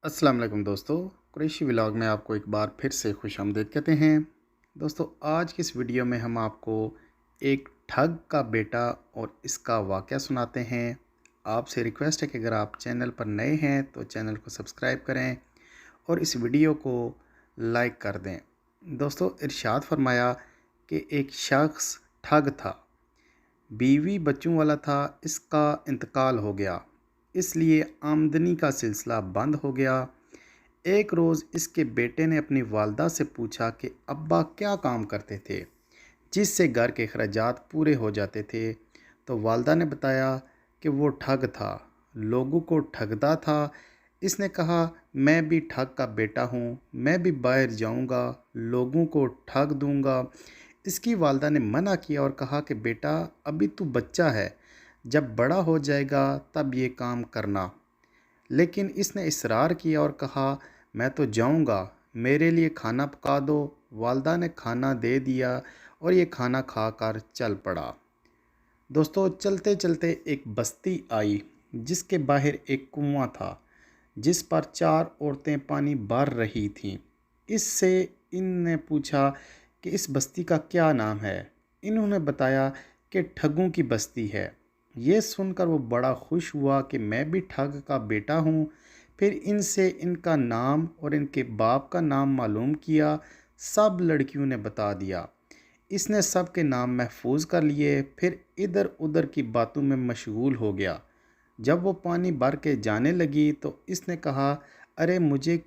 अस्सलाम वालेकुम दोस्तों। कुरैशी व्लॉग में आपको एक बार फिर से खुश आमदीद कहते हैं। दोस्तों, आज की इस वीडियो में हम आपको एक ठग का बेटा और इसका वाक़या सुनाते हैं। आपसे रिक्वेस्ट है कि अगर आप चैनल पर नए हैं तो चैनल को सब्सक्राइब करें और इस वीडियो को लाइक कर दें। दोस्तों, इरशाद फरमाया कि एक शख्स ठग था, बीवी बच्चों वाला था, इसका इंतकाल हो गया, इसलिए आमदनी का सिलसिला बंद हो गया। एक रोज़ इसके बेटे ने अपनी वालदा से पूछा कि अब्बा क्या काम करते थे जिससे घर के अखराजात पूरे हो जाते थे। तो वालदा ने बताया कि वो ठग था, लोगों को ठगता था। इसने कहा, मैं भी ठग का बेटा हूँ, मैं भी बाहर जाऊँगा, लोगों को ठग दूँगा। इसकी वालदा ने मना किया और कहा कि बेटा, अभी तू बच्चा है, जब बड़ा हो जाएगा तब ये काम करना। लेकिन इसने इसरार किया और कहा, मैं तो जाऊंगा, मेरे लिए खाना पका दो। वालदा ने खाना दे दिया और ये खाना खाकर चल पड़ा। दोस्तों, चलते चलते एक बस्ती आई जिसके बाहर एक कुआं था जिस पर चार औरतें पानी भर रही थीं। इससे इनने पूछा कि इस बस्ती का क्या नाम है। इन्होंने बताया कि ठगों की बस्ती है। ये सुनकर वो बड़ा खुश हुआ कि मैं भी ठग का बेटा हूँ। फिर इनसे इनका नाम और इनके बाप का नाम मालूम किया। सब लड़कियों ने बता दिया। इसने सब के नाम महफूज कर लिए, फिर इधर उधर की बातों में मशगूल हो गया। जब वो पानी भर के जाने लगी तो इसने कहा, अरे मुझे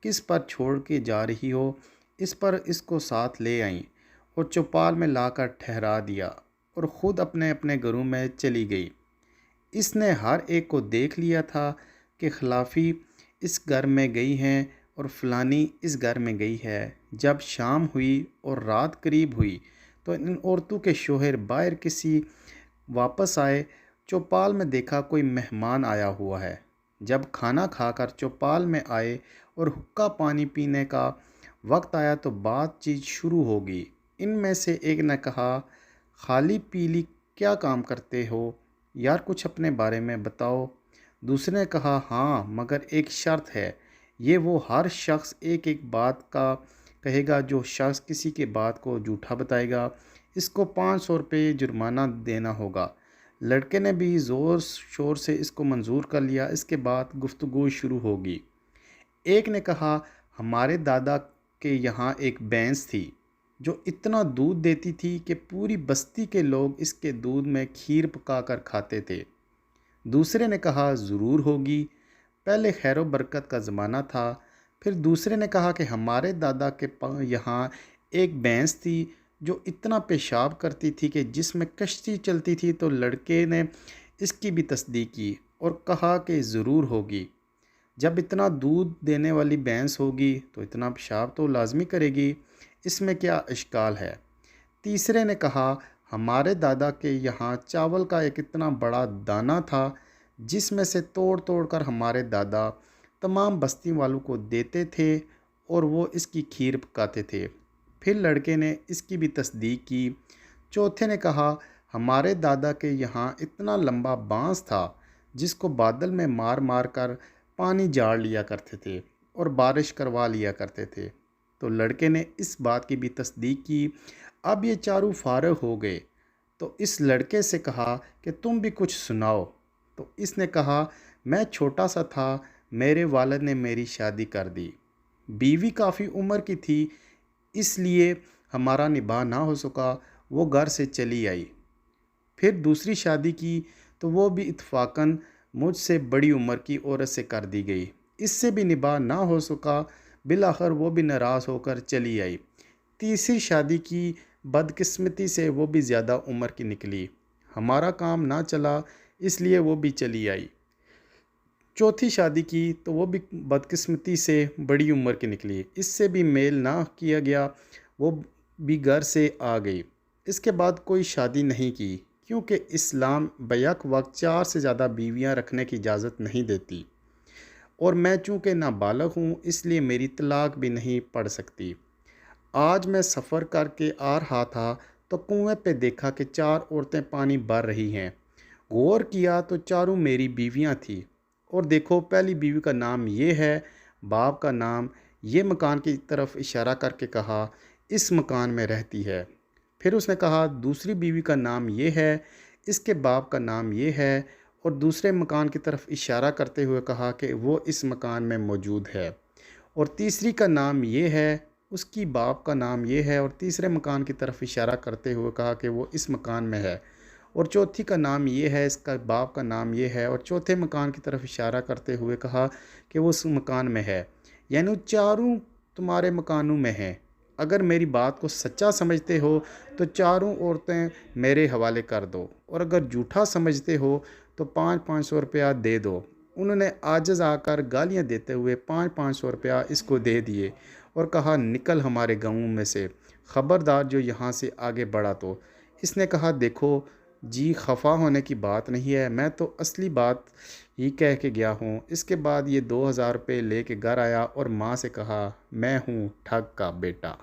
किस पर छोड़ के जा रही हो, इस पर इसको साथ ले आई और चौपाल में लाकर ठहरा दिया और ख़ुद अपने अपने घरों में चली गई। इसने हर एक को देख लिया था कि खिलाफ़ी इस घर में गई हैं और फलानी इस घर में गई है। जब शाम हुई और रात करीब हुई तो इन औरतों के शोहर बाहर किसी वापस आए। चौपाल में देखा कोई मेहमान आया हुआ है। जब खाना खाकर चौपाल में आए और हुक्का पानी पीने का वक्त आया तो बातचीत शुरू होगी। इनमें से एक ने कहा, खाली पीली क्या काम करते हो यार, कुछ अपने बारे में बताओ। दूसरे ने कहा, हाँ मगर एक शर्त है, ये वो हर शख्स एक एक बात का कहेगा, जो शख्स किसी के बात को झूठा बताएगा इसको 500 रुपये जुर्माना देना होगा। लड़के ने भी ज़ोर शोर से इसको मंजूर कर लिया। इसके बाद गुफ्तगू शुरू होगी। एक ने कहा, हमारे दादा के यहाँ एक भैंस थी जो इतना दूध देती थी कि पूरी बस्ती के लोग इसके दूध में खीर पकाकर खाते थे। दूसरे ने कहा, ज़रूर होगी, पहले खैर बरकत का ज़माना था। फिर दूसरे ने कहा कि हमारे दादा के यहाँ एक भैंस थी जो इतना पेशाब करती थी कि जिसमें कश्ती चलती थी। तो लड़के ने इसकी भी तस्दीक की और कहा कि ज़रूर होगी, जब इतना दूध देने वाली भैंस होगी तो इतना पेशाब तो लाजमी करेगी, इसमें क्या इश्काल है। तीसरे ने कहा, हमारे दादा के यहाँ चावल का एक इतना बड़ा दाना था जिसमें से तोड़ तोड़ कर हमारे दादा तमाम बस्ती वालों को देते थे और वो इसकी खीर पकाते थे। फिर लड़के ने इसकी भी तस्दीक की। चौथे ने कहा, हमारे दादा के यहाँ इतना लंबा बांस था जिसको बादल में मार मार कर पानी झाड़ लिया करते थे और बारिश करवा लिया करते थे। तो लड़के ने इस बात की भी तस्दीक की। अब ये चारों फारग हो गए तो इस लड़के से कहा कि तुम भी कुछ सुनाओ। तो इसने कहा, मैं छोटा सा था, मेरे वालिद ने मेरी शादी कर दी, बीवी काफ़ी उम्र की थी, इसलिए हमारा निभाह ना हो सका, वो घर से चली आई। फिर दूसरी शादी की तो वो भी इत्फाकन मुझसे बड़ी उम्र की औरत से कर दी गई, इससे भी निभाह ना हो सका, बिलाखिर वो भी नाराज़ होकर चली आई। तीसरी शादी की, बदकिस्मती से वो भी ज़्यादा उम्र की निकली, हमारा काम ना चला इसलिए वो भी चली आई। चौथी शादी की तो वो भी बदकिस्मती से बड़ी उम्र की निकली, इससे भी मेल ना किया गया, वो भी घर से आ गई। इसके बाद कोई शादी नहीं की क्योंकि इस्लाम बैक वक्त 4 से ज़्यादा बीवियां रखने की इजाज़त नहीं देती और मैं चूँकि नाबालग हूँ इसलिए मेरी तलाक भी नहीं पड़ सकती। आज मैं सफ़र करके आ रहा था तो कुएं पे देखा कि 4 औरतें पानी भर रही हैं। गौर किया तो चारों मेरी बीवियां थीं और देखो पहली बीवी का नाम ये है, बाप का नाम, ये मकान की तरफ इशारा करके कहा इस मकान में रहती है। फिर उसने कहा दूसरी बीवी का नाम ये है, इसके बाप का नाम ये है, और दूसरे मकान की तरफ इशारा करते हुए कहा कि वो इस मकान में मौजूद है। और तीसरी का नाम ये है, उसकी बाप का नाम ये है, और तीसरे मकान की तरफ इशारा करते हुए कहा कि वो इस मकान में है। और चौथी का नाम ये है, इसका बाप का नाम ये है, और चौथे मकान की तरफ इशारा करते हुए कहा कि वो उस मकान में है। यानी चारों तुम्हारे मकानों में हैं। अगर मेरी बात को सच्चा समझते हो तो चारों औरतें मेरे हवाले कर दो, और अगर झूठा समझते हो तो 500-500 रुपया दे दो। उन्होंने आजिज़ आकर गालियां देते हुए 500-500 रुपया इसको दे दिए और कहा निकल हमारे गाँव में से, ख़बरदार जो यहाँ से आगे बढ़ा तो। इसने कहा देखो जी, खफा होने की बात नहीं है, मैं तो असली बात ही कह के गया हूँ। इसके बाद ये 2000 रुपये ले के घर आया और माँ से कहा मैं हूँ ठग का बेटा।